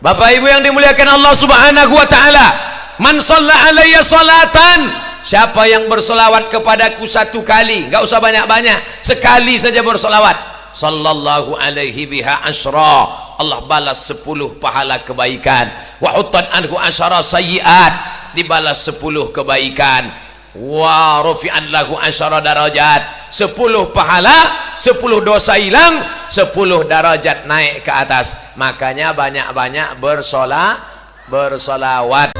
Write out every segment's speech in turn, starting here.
Bapak Ibu yang dimuliakan Allah Subhanahu wa taala, man shalla alayya salatan, siapa yang bersolawat kepadaku satu kali, enggak usah banyak-banyak, sekali saja bersolawat, sallallahu alaihi biha asyra, Allah balas 10 pahala kebaikan, wa huttan anhu asyara sayyiat, dibalas 10 kebaikan, wa rufi'an lahu asyara darajat, 10 pahala, 10 dosa hilang, 10 darajat naik ke atas. Makanya banyak-banyak bersolawat.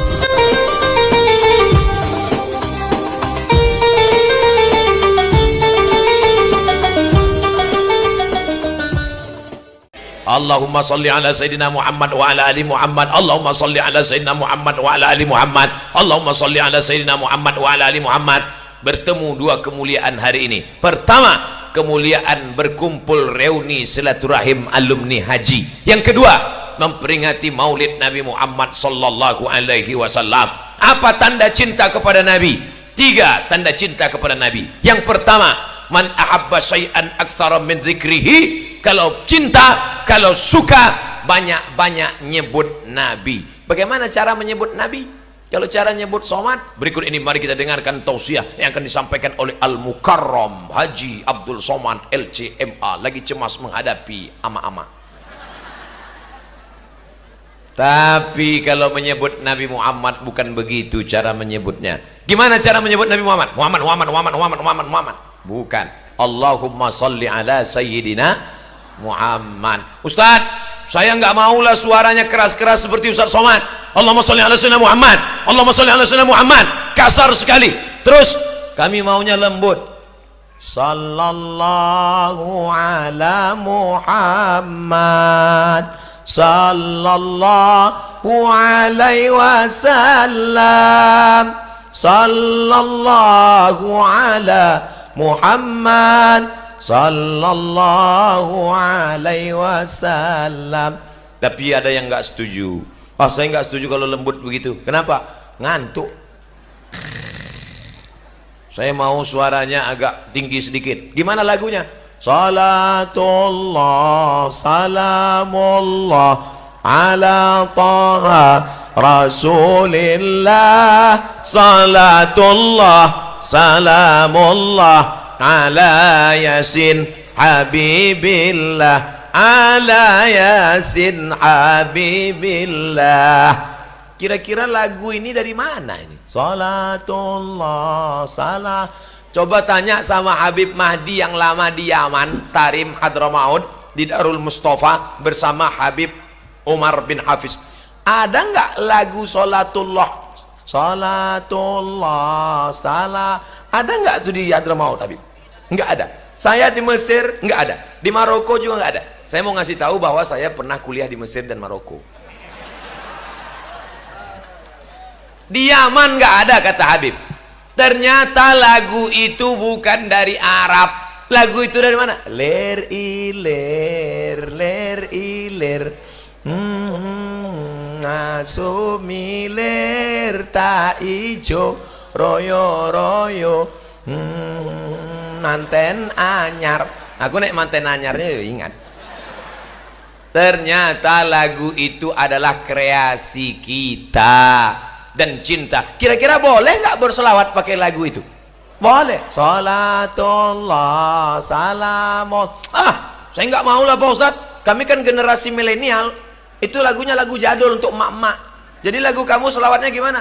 Allahumma salli ala Sayyidina Muhammad wa ala ali Muhammad. Allahumma salli ala Sayyidina Muhammad wa ala ali Muhammad. Allahumma salli ala Sayyidina Muhammad wa ala ali Muhammad. Bertemu 2 kemuliaan hari ini. Pertama, kemuliaan berkumpul reuni silaturahim alumni haji. Yang kedua, memperingati maulid Nabi Muhammad sallallahu alaihi wasallam. Apa tanda cinta kepada Nabi? 3 tanda cinta kepada Nabi. Yang pertama, man ahabba syai'an aktsara min dzikrihi, kalau cinta, kalau suka, banyak-banyak nyebut Nabi. Bagaimana cara menyebut Nabi? Kalau cara nyebut somad, berikut ini mari kita dengarkan tausiah yang akan disampaikan oleh Al-Mukarram Haji Abdul Somad LCMA, lagi cemas menghadapi ama-ama. Tapi kalau menyebut Nabi Muhammad bukan begitu cara menyebutnya. Gimana cara menyebut Nabi Muhammad? Muhammad. Bukan. Allahumma salli ala Sayyidina Muhammad. Ustaz, saya nggak maulah suaranya keras-keras seperti Ustaz Somad. Allahumma sholli ala sayyidina Muhammad. Allahumma sholli ala sayyidina Muhammad. Kasar sekali. Terus kami maunya lembut. Sallallahu ala Muhammad. Sallallahu alaihi wasallam. Sallallahu ala Muhammad. Sallallahu alaihi wasallam. Tapi ada yang nggak setuju. Saya nggak setuju kalau lembut begitu. Kenapa? Ngantuk. Saya mau suaranya agak tinggi sedikit. Gimana lagunya? Salatullah salamullah ala taha rasulillah. Salatullah salamullah ala yasin habibillah. Ala yasin habibillah. Kira-kira lagu ini dari mana ini? Salatullah salah. Coba tanya sama Habib Mahdi yang lama di Yaman, Tarim Hadramaut, di Darul Mustafa bersama Habib Umar bin Hafiz. Ada nggak lagu Salatullah? Salatullah salah. Ada nggak tuh di Hadramaut, Habib? Nggak ada. Saya di Mesir nggak ada. Di Maroko juga nggak ada. Saya mau ngasih tahu bahwa saya pernah kuliah di Mesir dan Maroko. Di Yaman nggak ada kata Habib. Ternyata lagu itu bukan dari Arab. Lagu itu dari mana? Ler iler, ler iler, ngasumiler tak ijo, royo royo, manten anyar. Aku nek manten anyarnya ingat. Ternyata lagu itu adalah kreasi kita dan cinta. Kira-kira boleh nggak berselawat pakai lagu itu? Boleh. Salatullah salamul. Saya nggak mau lah Pak Ustadz. Kami kan generasi milenial. Itu lagunya lagu jadul untuk emak-emak. Jadi lagu kamu selawatnya gimana?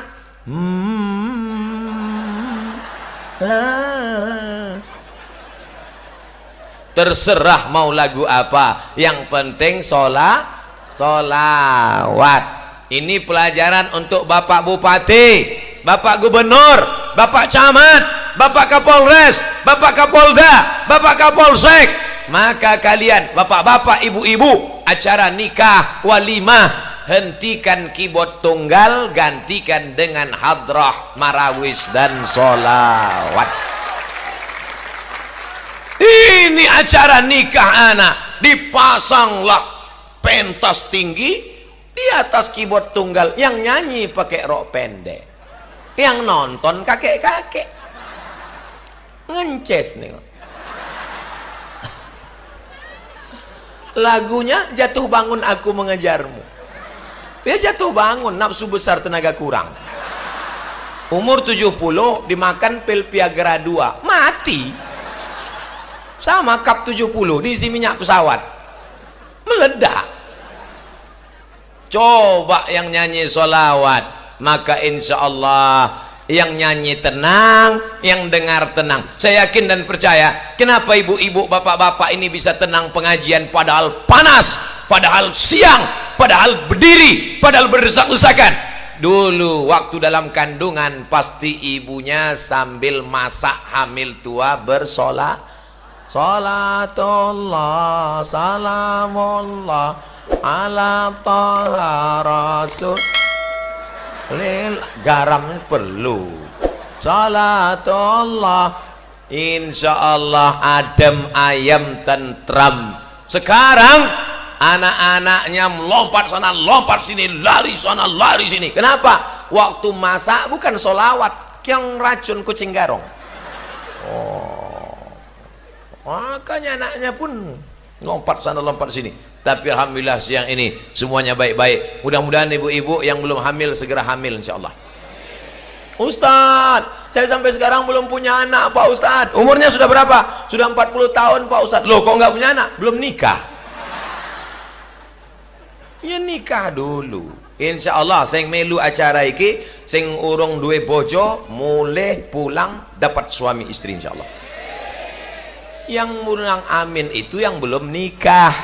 Terserah mau lagu apa, yang penting solawat. Ini pelajaran untuk Bapak Bupati, Bapak Gubernur, Bapak Camat, Bapak Kapolres, Bapak Kapolda, Bapak Kapolsek. Maka kalian bapak-bapak, ibu-ibu, acara nikah, walimah, hentikan keyboard tunggal, gantikan dengan hadrah, marawis dan solawat. Ini acara nikah anak, dipasanglah pentas tinggi di atas keyboard tunggal, yang nyanyi pakai rok pendek, yang nonton kakek-kakek ngences nih. Lagunya Jatuh Bangun Aku Mengejarmu. Dia jatuh bangun, nafsu besar tenaga kurang. Umur 70 dimakan pil Viagra 2, mati. Sama kap 70 diisi minyak pesawat, meledak. Coba yang nyanyi sholawat, maka insya Allah yang nyanyi tenang, yang dengar tenang. Saya yakin dan percaya, kenapa ibu-ibu, bapak-bapak ini bisa tenang pengajian padahal panas, padahal siang, padahal berdiri, padahal berdesak-desakan. Dulu waktu dalam kandungan pasti ibunya sambil masak hamil tua bersolat. Salatullah salamullah ala taha rasul lil, garam perlu. Salatullah, insyaallah adem ayam tentram. Sekarang anak-anaknya melompat sana lompat sini, lari sana lari sini. Kenapa? Waktu masak bukan sholawat, yang racun kucing garong. Makanya anaknya pun lompat sana lompat sini. Tapi alhamdulillah siang ini semuanya baik-baik. Mudah-mudahan ibu-ibu yang belum hamil segera hamil insyaallah. Ustadz, saya sampai sekarang belum punya anak Pak Ustadz. Umurnya sudah berapa? Sudah 40 tahun Pak Ustadz. Loh kok nggak punya anak? Belum nikah. Ya nikah dulu. Insyaallah sing melu acara iki, sing urung duwe bojo mulai pulang dapat suami istri insyaallah. Yang mulang amin itu yang belum nikah.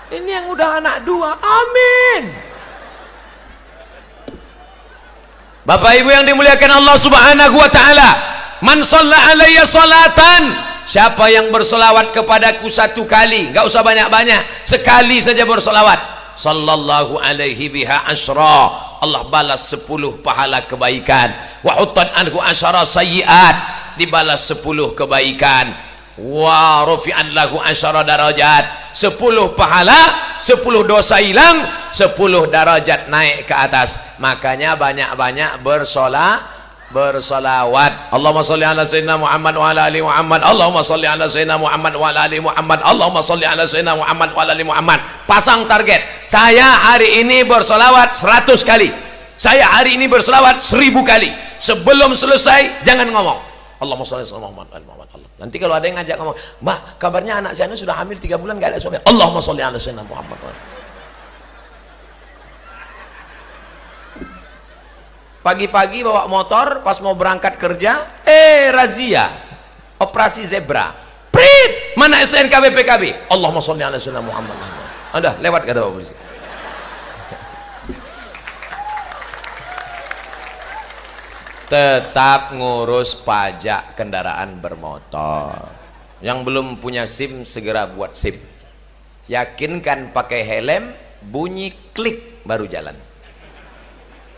Ini yang udah anak 2, amin. Bapak ibu yang dimuliakan Allah subhanahu wa ta'ala, man shalla alayya salatan, siapa yang bersolawat kepadaku 1 kali, nggak usah banyak-banyak, sekali saja bersolawat, sallallahu alaihi biha asyra, Allah balas 10 pahala kebaikan. Wa huttan anhu asyara sayyiat, dibalas 10 kebaikan. Wa rufi'an lahu asyara darajat, 10 pahala, 10 dosa hilang, 10 darajat naik ke atas. Makanya banyak-banyak bersolawat. Allahumma sholli ala sayyidina Muhammad wa ala ali Muhammad. Allahumma sholli ala sayyidina Muhammad wa ala ali Muhammad. Allahumma sholli ala sayyidina Muhammad wa ala ali Muhammad. Pasang target, saya hari ini bersolawat 100 kali, saya hari ini bersolawat 1000 kali. Sebelum selesai jangan ngomong Allahumma sholli ala Muhammad wa ala Muhammad. Nanti kalau ada yang ngajak ngomong, Mbak kabarnya anak saya sudah hamil 3 bulan gak ada suami, Allahumma sholli ala sayyidina Muhammad. Pagi-pagi bawa motor pas mau berangkat kerja, razia operasi zebra, prit, mana STNK BPKB, Allahumma sholli ala sayyidina Muhammad. Udah lewat kata Pak Polisi. Tetap ngurus pajak kendaraan bermotor. Yang belum punya SIM segera buat SIM. Yakinkan pakai helm, bunyi klik baru jalan.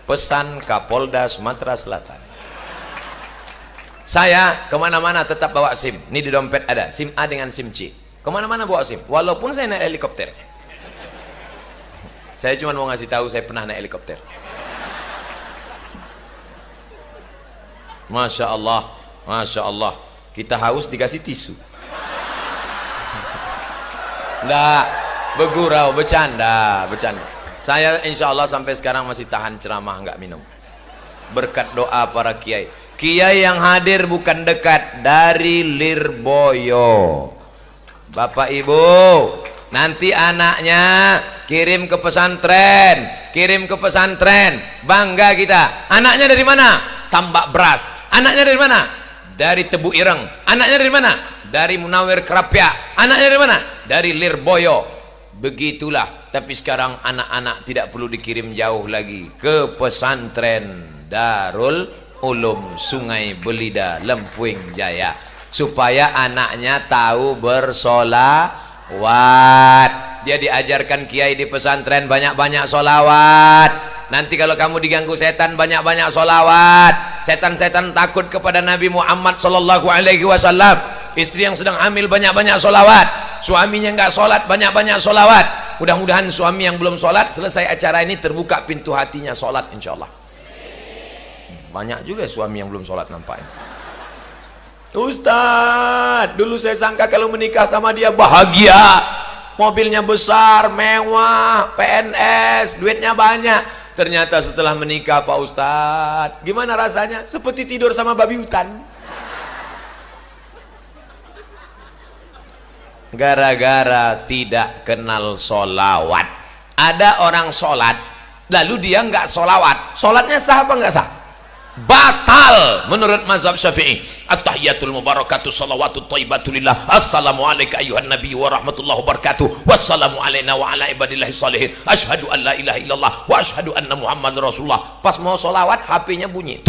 Pesan Kapolda Sumatera Selatan. Saya kemana-mana tetap bawa SIM. Ini di dompet ada SIM A dengan SIM C. Kemana-mana bawa SIM, walaupun saya naik helikopter. Saya cuma mau ngasih tahu saya pernah naik helikopter. Masya Allah, Masya Allah. Kita haus dikasih tisu. Enggak, bergurau, bercanda. Saya insya Allah sampai sekarang masih tahan ceramah, enggak minum. Berkat doa para kiai. Kiai yang hadir bukan dekat, dari Lirboyo. Bapak Ibu, nanti anaknya kirim ke pesantren, bangga kita. Anaknya dari mana? Tambak Beras. Anaknya dari mana? Dari Tebu Ireng. Anaknya dari mana? Dari Munawir Kerapia. Anaknya dari mana? Dari Lirboyo. Begitulah. Tapi sekarang anak-anak tidak perlu dikirim jauh lagi, ke pesantren Darul Ulum Sungai Belida, Lempuing Jaya, supaya anaknya tahu bersolawat. Dia diajarkan kiai di pesantren banyak-banyak solawat. Nanti kalau kamu diganggu setan, banyak-banyak solawat. Setan-setan takut kepada Nabi Muhammad sallallahu alaihi wasallam. Istri yang sedang hamil banyak-banyak solawat. Suaminya nggak sholat, banyak-banyak solawat. Mudah-mudahan suami yang belum sholat, selesai acara ini terbuka pintu hatinya sholat insyaallah. Banyak juga suami yang belum sholat nampaknya. Ustadz, dulu saya sangka kalau menikah sama dia bahagia. mobilnya besar, mewah, PNS, duitnya banyak. Ternyata setelah menikah Pak Ustadz, gimana rasanya? Seperti tidur sama babi hutan. Gara-gara tidak kenal solawat. Ada orang sholat, lalu dia nggak solawat. Sholatnya sah apa nggak sah? Batal menurut mazhab Syafi'i. At-tahiyatul mubarakatuh salawatut thayyibatulillah. Assalamualaikum ayuhan nabi wa rahmatullahi wabarakatuh. Wassalamu alaina wa ala ibadillahi salihin. Asyhadu an la ilaha illallah wa asyhadu anna muhammadar rasulullah. Pas mau solawat HP-nya bunyi.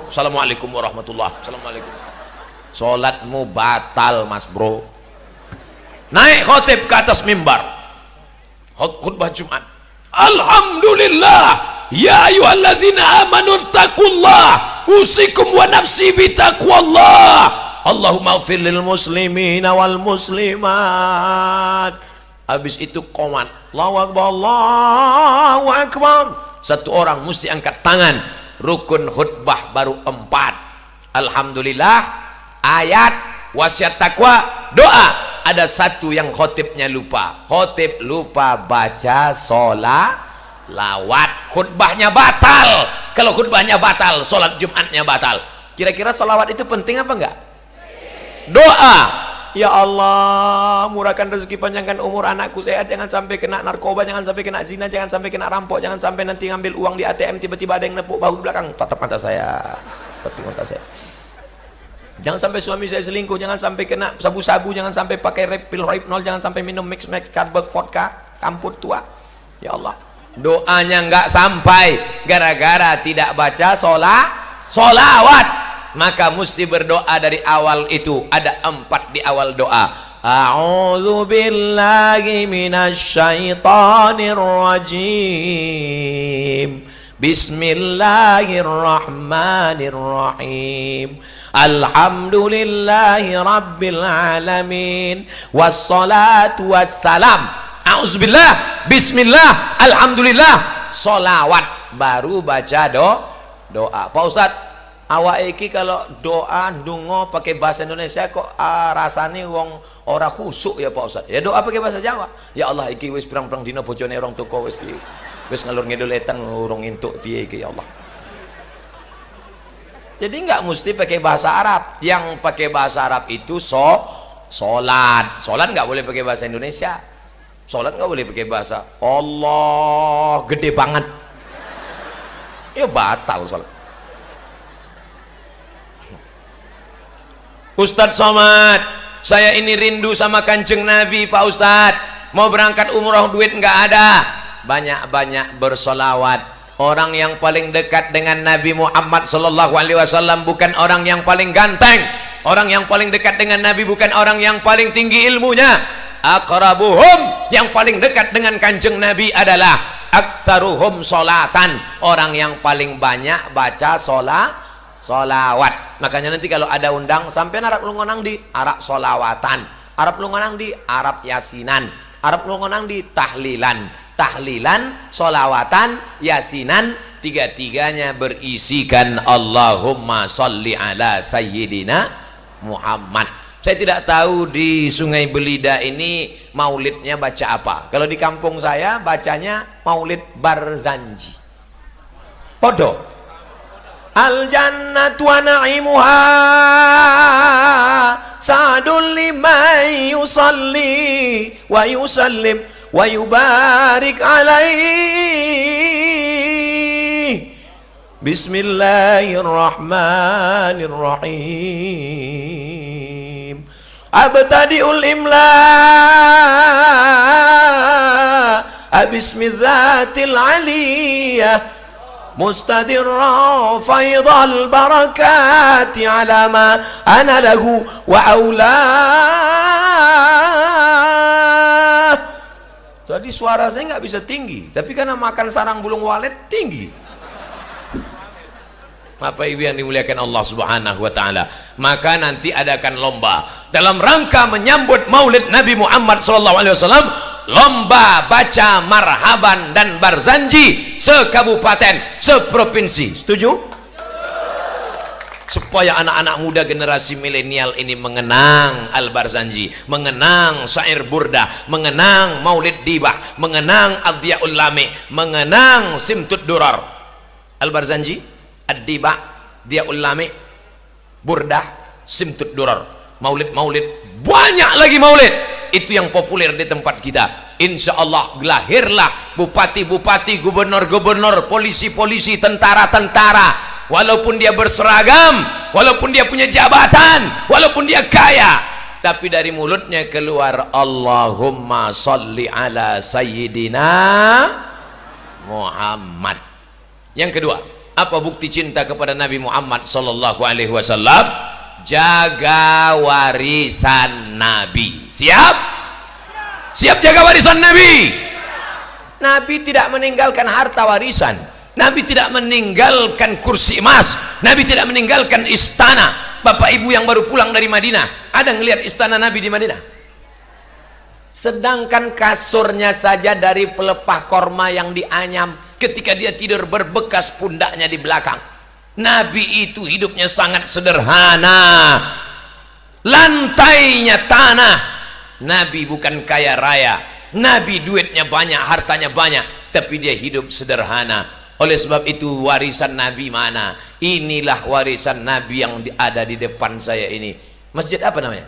Assalamualaikum warahmatullahi. Assalamualaikum. Salatmu batal mas bro. Naik khotib ke atas mimbar, khutbah Jumat. Alhamdulillah ya ayyuhallazina amanu taqullah usikum wa nafsi bitaqwallah. Allahumma ighfir lil muslimina wal muslimat. Habis itu qomat, Allahu akbar, Allahu akbar. Satu orang mesti angkat tangan. Rukun khutbah baru 4. Alhamdulillah, ayat, wasiat takwa, doa. Ada satu yang khotibnya lupa. Khotib lupa baca lawat, khutbahnya batal. Kalau khutbahnya batal, sholat Jumatnya batal. Kira-kira sholawat itu penting apa enggak? Doa, ya Allah murahkan rezeki, panjangkan umur anakku, sehat, jangan sampai kena narkoba, jangan sampai kena zina, jangan sampai kena rampok, jangan sampai nanti ngambil uang di ATM tiba-tiba ada yang nepuk bahu belakang. Tatap mata saya, tatap mata saya. Jangan sampai suami saya selingkuh, jangan sampai kena sabu-sabu, jangan sampai pakai pil Rohypnol, jangan sampai minum mix Carberg vodka kampur tua. Ya Allah, doanya nggak sampai gara-gara tidak baca sholawat. Maka mesti berdoa dari awal itu. Ada 4 di awal doa. A'udzu billahi minasyaitonir rajim. Bismillahirrahmanirrahim. Alhamdulillahi rabbil alamin. Wassalatu wassalam. A'udzubillah, bismillah, alhamdulillah, sholawat. Baru baca doa. Pak Ustadz, awak iki kalau doa ndonga pakai bahasa Indonesia kok rasane wong ora khusuk ya Pak Ustadz. Ya doa pakai bahasa Jawa. Ya Allah iki wis pirang-pirang dina bojone orang toko wis piye. Wis ngalur ngidul etan urung entuk piye iki ya Allah. Jadi nggak mesti pakai bahasa Arab. Yang pakai bahasa Arab itu sholat. Sholat nggak boleh pakai bahasa Indonesia. Sholat nggak boleh pakai bahasa Allah gede banget. Ya batal sholat. Ustadz Somad, saya ini rindu sama kanjeng Nabi Pak Ustadz. Mau berangkat umroh duit nggak ada. Banyak-banyak bersolawat. Orang yang paling dekat dengan Nabi Muhammad sallallahu alaihi wasallam bukan orang yang paling ganteng. Orang yang paling dekat dengan Nabi bukan orang yang paling tinggi ilmunya. Aqrabuhum, yang paling dekat dengan kanjeng Nabi adalah aktsaruhum sholatan. Orang yang paling banyak baca solawat. Makanya nanti kalau ada undang sampai Arab lungonang di Arab solawatan, Arab lungonang di Arab yasinan, Arab lungonang di tahlilan, solawatan, yasinan, tiga-tiganya berisikan Allahumma sholli ala sayyidina Muhammad. Saya tidak tahu di Sungai Belida ini maulidnya baca apa. Kalau di kampung saya bacanya maulid Barzanji. Podo. Al jannatu wa na'imuha sa'dun liman yusalli wa yusallim wa yubarik alaihi. Bismillahirrahmanirrahim. Abtadi'ul imla bismidzatil aliyah mustadirra faidal barakati ala ma ana lahu wa aula. Jadi suara saya nggak bisa tinggi, tapi karena makan sarang bulung walet tinggi. Bapak Ibu yang dimuliakan Allah Subhanahu wa taala, maka nanti adakan lomba dalam rangka menyambut Maulid Nabi Muhammad SAW. Lomba baca marhaban dan barzanji sekabupaten, seprovinsi. Setuju? supaya anak-anak muda generasi milenial ini mengenang Al-Barzanji, mengenang syair burdah, mengenang Maulid Dibah, mengenang Adhiyaul Lami, mengenang Simtud Durar. Al-Barzanji, Ad-Dibah, Adhiyaul Lami, burdah, Simtud Durar, maulid-maulid, banyak lagi maulid. Itu yang populer di tempat kita. Insya Allah lahirlah bupati-bupati, gubernur-gubernur, polisi-polisi, tentara-tentara. Walaupun dia berseragam, walaupun dia punya jabatan, walaupun dia kaya, tapi dari mulutnya keluar Allahumma salli ala sayyidina Muhammad. Yang kedua, apa bukti cinta kepada Nabi Muhammad sallallahu alaihi wasallam? Jaga warisan Nabi. Siap? Siap jaga warisan Nabi? Nabi tidak meninggalkan harta warisan. Nabi tidak meninggalkan kursi emas. Nabi tidak meninggalkan istana. Bapak ibu yang baru pulang dari Madinah, ada ngelihat istana Nabi di Madinah? Sedangkan kasurnya saja dari pelepah korma yang dianyam, ketika dia tidur berbekas pundaknya di belakang. Nabi itu hidupnya sangat sederhana, lantainya tanah. Nabi bukan kaya raya, Nabi duitnya banyak, hartanya banyak, tapi dia hidup sederhana. Oleh sebab itu warisan Nabi mana? Inilah warisan Nabi yang ada di depan saya ini. Masjid apa namanya?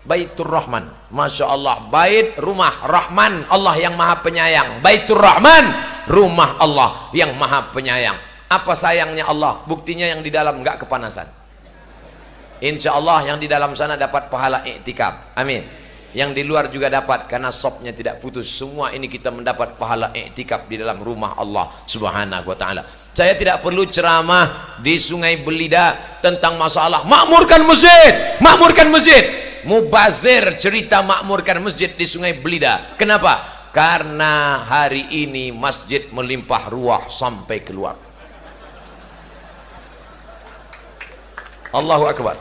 Baitur Rahman. Masya Allah, bait rumah Rahman, Allah yang maha penyayang. Baitur Rahman, rumah Allah yang maha penyayang. Apa sayangnya Allah? Buktinya yang di dalam enggak kepanasan. Insya Allah yang di dalam sana dapat pahala iktikaf. Amin. Yang di luar juga dapat, karena sopnya tidak putus. Semua ini kita mendapat pahala iktikaf di dalam rumah Allah subhanahu wa ta'ala. Saya tidak perlu ceramah di Sungai Belida tentang masalah makmurkan masjid, makmurkan masjid. Mubazir cerita makmurkan masjid di Sungai Belida. Kenapa? Karena hari ini masjid melimpah ruah sampai keluar. Allahu Akbar.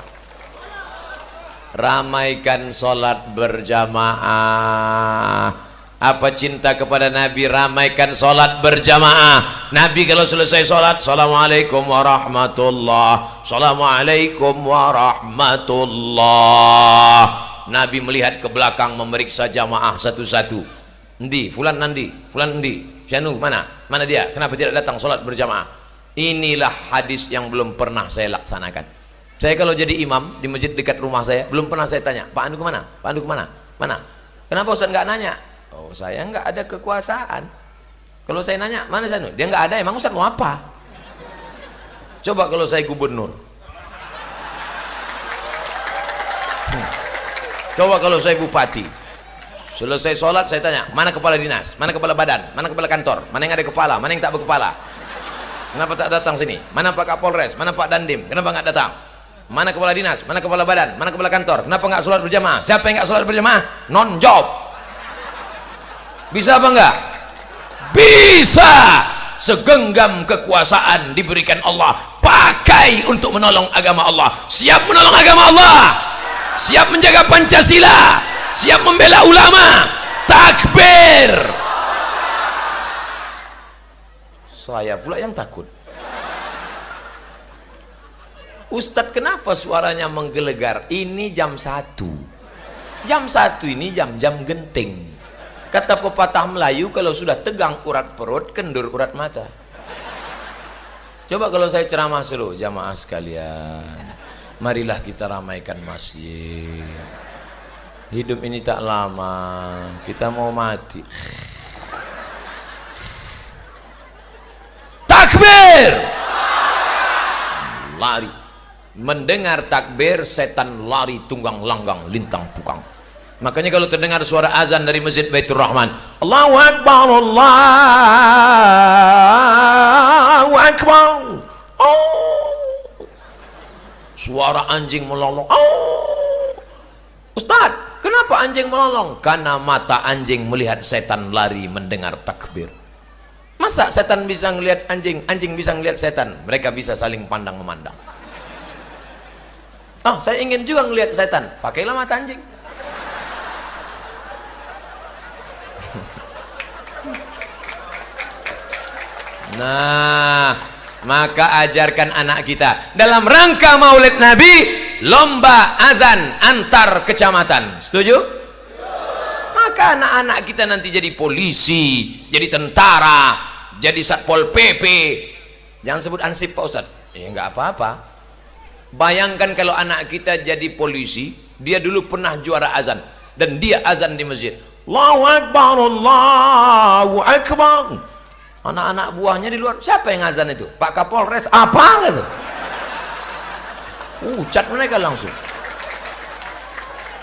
Ramaikan sholat berjamaah. Apa cinta kepada Nabi? Ramaikan sholat berjamaah. Nabi kalau selesai sholat, assalamualaikum warahmatullah, assalamualaikum warahmatullah. Nabi melihat ke belakang, memeriksa jamaah satu-satu. Endi fulan, nandi fulan, endi Syanu, mana dia, kenapa tidak datang sholat berjamaah? Inilah hadis yang belum pernah saya laksanakan. Saya kalau jadi imam di masjid dekat rumah saya, belum pernah saya tanya, Pak Andu kemana? Pak Andu kemana? Mana? Kenapa Ustaz nggak nanya? Oh, saya nggak ada kekuasaan. Kalau saya nanya, mana Sanu? Dia nggak ada, emang Ustaz mau apa? Coba kalau saya gubernur. Coba kalau saya bupati. Selesai sholat saya tanya, mana kepala dinas? Mana kepala badan? Mana kepala kantor? Mana yang ada kepala? Mana yang tak berkepala? Kenapa tak datang sini? Mana Pak Kapolres? Mana Pak Dandim? Kenapa nggak datang? Mana kepala dinas? Mana kepala badan? Mana kepala kantor? Kenapa nggak sholat berjamaah? Siapa yang nggak sholat berjamaah? Non job. Bisa apa enggak? Bisa. Segenggam kekuasaan diberikan Allah, pakai untuk menolong agama Allah. Siap menolong agama Allah, siap menjaga Pancasila, siap membela ulama. Takbir. Saya pula yang takut. Ustadz, kenapa suaranya menggelegar? Ini jam 1. Jam 1 ini jam-jam genting. Kata pepatah Melayu, kalau sudah tegang urat perut, kendur urat mata. Coba kalau saya ceramah seru, jamaah sekalian, marilah kita ramaikan masjid. Hidup ini tak lama, kita mau mati. Takbir. Lari. Mendengar takbir, setan lari tunggang langgang lintang pukang. Makanya kalau terdengar suara azan dari Masjid Baitur Rahman, Allahu Akbar, Allahu Akbar. Oh. Suara anjing melolong. Oh. Ustaz, kenapa anjing melolong? Karena mata anjing melihat setan lari mendengar takbir. Masa setan bisa ngelihat anjing, anjing bisa ngelihat setan? Mereka bisa saling pandang memandang. Oh, saya ingin juga ngelihat setan. Pakailah mata anjing. Nah, Maka ajarkan anak kita dalam rangka Maulid Nabi, lomba azan antar kecamatan. Setuju? Maka anak-anak kita nanti jadi polisi, jadi tentara, jadi satpol PP. Jangan sebut ansip Pak Ustadz. Ya nggak apa-apa. Bayangkan kalau anak kita jadi polisi, dia dulu pernah juara azan dan dia azan di masjid. Allahu Akbar, Allahu Akbar. Anak-anak buahnya di luar, siapa yang azan itu? Pak Kapolres apa gitu? Ucat mereka langsung.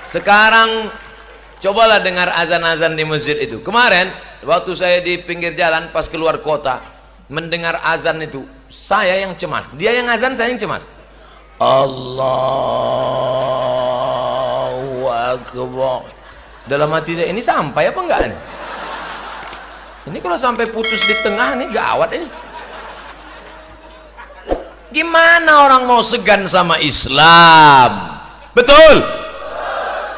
Sekarang cobalah dengar azan-azan di masjid itu. Kemarin waktu saya di pinggir jalan pas keluar kota mendengar azan itu, saya yang cemas. Dia yang azan, saya yang cemas. Allahu Akbar. Dalam hati saya, ini sampai apa enggak nih? Ini kalau sampai putus di tengah nih gawat ini. Gimana orang mau segan sama Islam? Betul?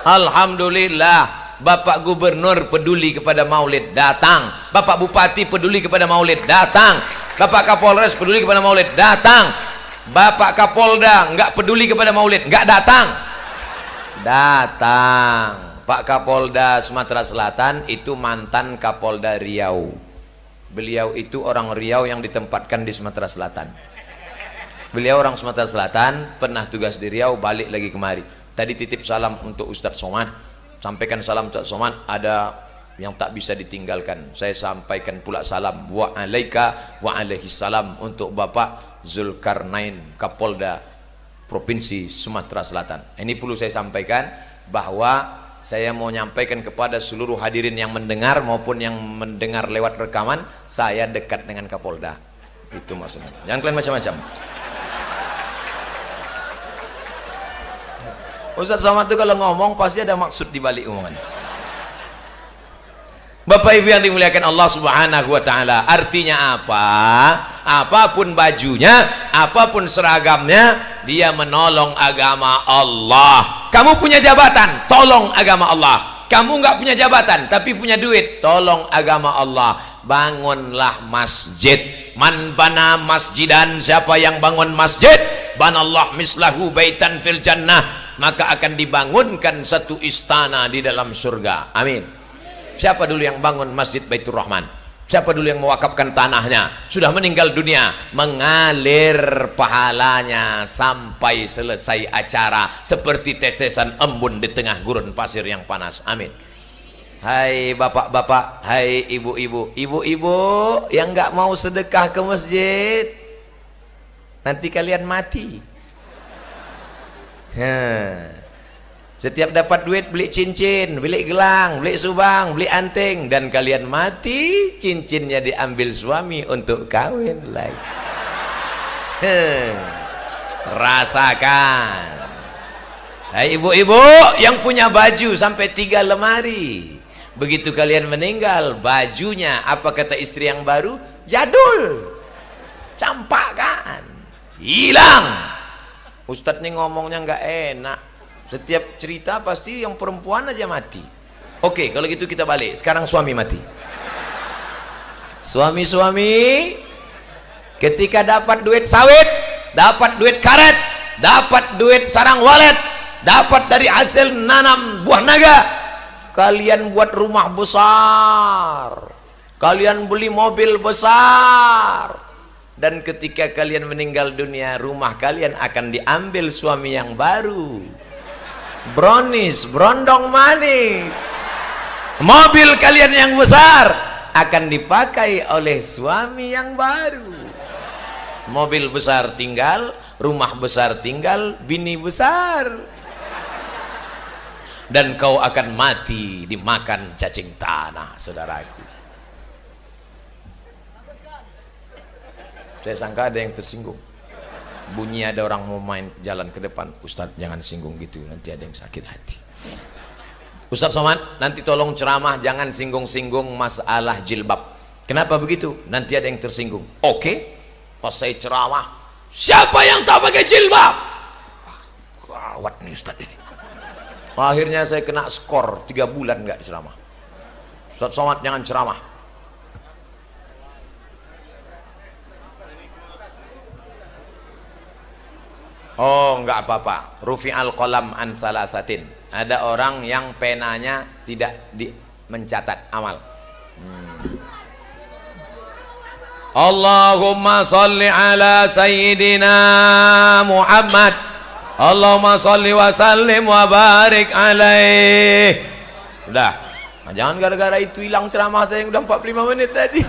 Alhamdulillah, Bapak Gubernur peduli kepada Maulid, datang. Bapak Bupati peduli kepada Maulid, datang. Bapak Kapolres peduli kepada Maulid, datang. Bapak Kapolda nggak peduli kepada Maulid, nggak datang. Datang. Pak Kapolda Sumatera Selatan itu mantan Kapolda Riau. Beliau itu orang Riau yang ditempatkan di Sumatera Selatan. Beliau orang Sumatera Selatan, pernah tugas di Riau, balik lagi kemari. Tadi titip salam untuk Ustadz Somad. Sampaikan salam Ustadz Somad, ada yang tak bisa ditinggalkan. Saya sampaikan pula salam wa alaika wa alaihi salam untuk Bapak Zulkarnain, Kapolda Provinsi Sumatera Selatan. Ini perlu saya sampaikan bahwa saya mau nyampaikan kepada seluruh hadirin yang mendengar maupun yang mendengar lewat rekaman, saya dekat dengan Kapolda. Itu maksudnya. Jangan kalian macam-macam. Ustadz Somad itu kalau ngomong pasti ada maksud di balik omongan. Bapak Ibu yang dimuliakan Allah Subhanahu wa taala, artinya apa? Apapun bajunya, apapun seragamnya, dia menolong agama Allah. Kamu punya jabatan, tolong agama Allah. Kamu nggak punya jabatan tapi punya duit, tolong agama Allah. Bangunlah masjid. Man bana masjidan, siapa yang bangun masjid, banallah mislahu baitan fil jannah, maka akan dibangunkan satu istana di dalam surga. Amin. Siapa dulu yang bangun Masjid Baitur Rahman? Siapa dulu yang mewakafkan tanahnya? Sudah meninggal dunia, mengalir pahalanya sampai selesai acara seperti tetesan embun di tengah gurun pasir yang panas. Amin. Hai bapak-bapak, hai ibu-ibu, ibu-ibu yang nggak mau sedekah ke masjid, nanti kalian mati. Setiap dapat duit beli cincin, beli gelang, beli subang, beli anting, dan kalian mati, cincinnya diambil suami untuk kawin lagi. Rasakan. Hai ibu-ibu yang punya baju sampai 3 lemari, begitu kalian meninggal, bajunya apa kata istri yang baru? Jadul, campakan, hilang. Ustadz nih ngomongnya nggak enak. Setiap cerita pasti yang perempuan aja mati. Oke, kalau gitu kita balik. Sekarang suami mati. Suami-suami ketika dapat duit sawit, dapat duit karet, dapat duit sarang walet, dapat dari hasil nanam buah naga, kalian buat rumah besar, kalian beli mobil besar, dan ketika kalian meninggal dunia, rumah kalian akan diambil suami yang baru. Brownies, brondong manis, mobil kalian yang besar akan dipakai oleh suami yang baru. Mobil besar tinggal, rumah besar tinggal, bini besar, dan kau akan mati dimakan cacing tanah, saudaraku. Saya sangka ada yang tersinggung. Bunyi ada orang mau main jalan ke depan. Ustadz jangan singgung gitu, nanti ada yang sakit hati. Ustadz Somad, nanti tolong ceramah jangan singgung-singgung masalah jilbab. Kenapa begitu? Nanti ada yang tersinggung. Oke, pas saya ceramah, siapa yang tak pakai jilbab? Gawat nih Ustadz ini. Akhirnya saya kena skor 3 bulan nggak ceramah. Ustadz Somad jangan ceramah. Oh, enggak apa-apa. Rufi'al qalam an salasatin. Ada orang yang penanya tidak mencatat amal. Allahumma salli ala sayyidina Muhammad. Allahumma salli wa sallim wa barik alaih. Udah. Nah, jangan gara-gara itu hilang ceramah saya yang udah 45 menit tadi.